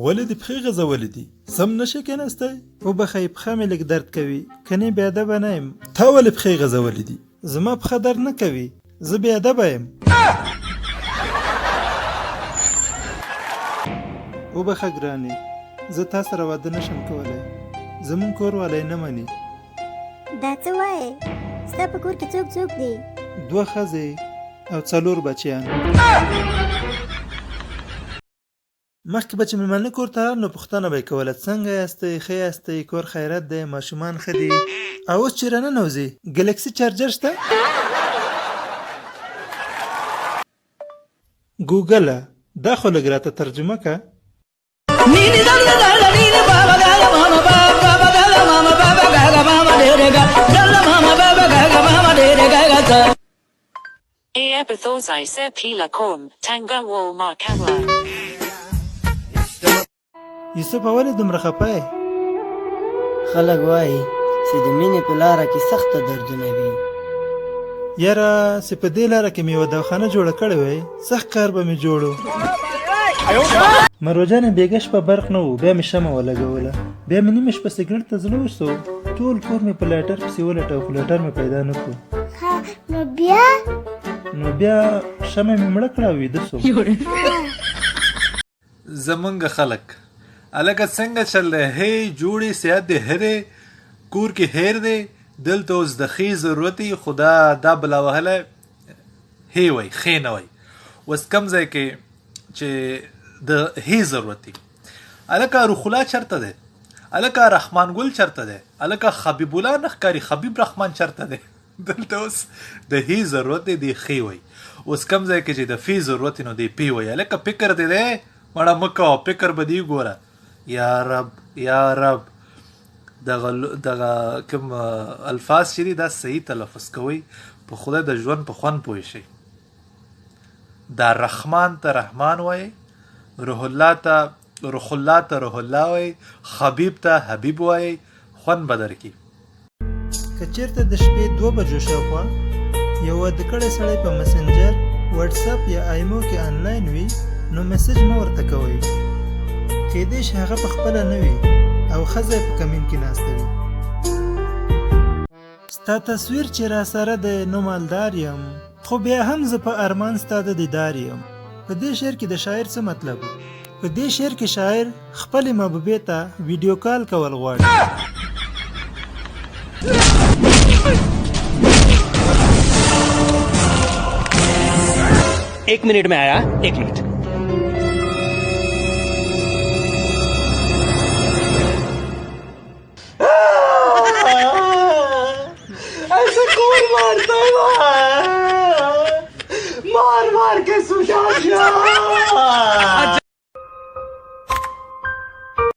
ولې دې پښې غځولې دي؟ سم نشې کېناستی؟ وبښئ پښه مې لږ درد کوي، کنې بې ادبه نه یم. تا ولې پښې غځولې دي؟ زما پښه درد نه کوي، زه بې ادبه یم. وبښه ګرانې، زه تا سره واده نشم کولی. زمونږ کور والی نه مني. دا څه وایې؟ ستا په کور کې څوک څوک دی؟ 2 ښځې او 4 بچیان. مخکې به چې مېلمانه کور ته رال نو پوښتنه به یې کوله څنګه یاستئ، ښه یاستئ، کور خیرت دی، ماشومان ښه دي. او اوس چې راننوځې ګلکسي چارجر شته؟ ګوګله دا خو لږ راته ترجمه که. یوسف ولې دومره خفه یې؟ خلک وایي چې د مینې په لاره کې سخته دردونه وي. یاره چې په دې لاره کې مې یوه دواخانه جوړه کړې وای، سخت کار به مې جوړ و. مروجانې بېګه شپه برق نه و، بیا مې شمه ولګوله. بیا مې نیمه شپه سګرټ ته زړه وسو، ټول کور مې په لایټر پسې ولټه خو لایټر مې پیدا نه کړو. نو بیا شمه مې مړه کړه او ویده سوم. زمونږ خلک الګه څنګه چل دی؟ هی جوړې صحت دی هرې کور کې هیر دی دلته اوس د ښې ضرورت یي، خو دا بلا وهلی هی وی ښې نه وی. اوس کم ځای کې چې د هی ضرورت یي. الکه روح الله چرته دی؟ الکه رحمان ګل چرته دی؟ الکه حبیب الله نه ښکاري حبیب رحمان چرته دی؟ دلته اوس د هی ضرورت دی دی ښې وی. اوس کم ځای کې چې د فی ضرورت نو دی پی وی. الکه فکر دی دی مړه مه کوه، فکر به دی ګوره. یا رب یا رب دغه کوم الفاظ چې دي دا صحیح تلفظ کوئ، په خدای د ژوند په خوند پوه شئ. دا رحمان ته رحمان وایي، روح الله ته روح الله وایي، حبیب ته حبیب وایي، خوند به درکړي. که چېرته د شپې 2 بجو شاوخوا یو واده کړی سړی په مسنجر، وټساپ یا آیمو کې آنلاین وي نو میسج مه ورته کوئ. کیدای شي هغه په خپله نه وي او ښځه په کمین کې ناسته وي. ستا تصویر چې را سره دی نو مالدار یم، خو بیا هم زه په ارمان ستا د دیدار یم. په دې شعر کې د شاعر څه مطلب؟ په دې شعر کې شاعر خپلې محبوبې ته ویډیو کال کول غواړي. एक मिनट में आया, 1 मिनट. ऐसे कौन मारता है? मार मार के सुझा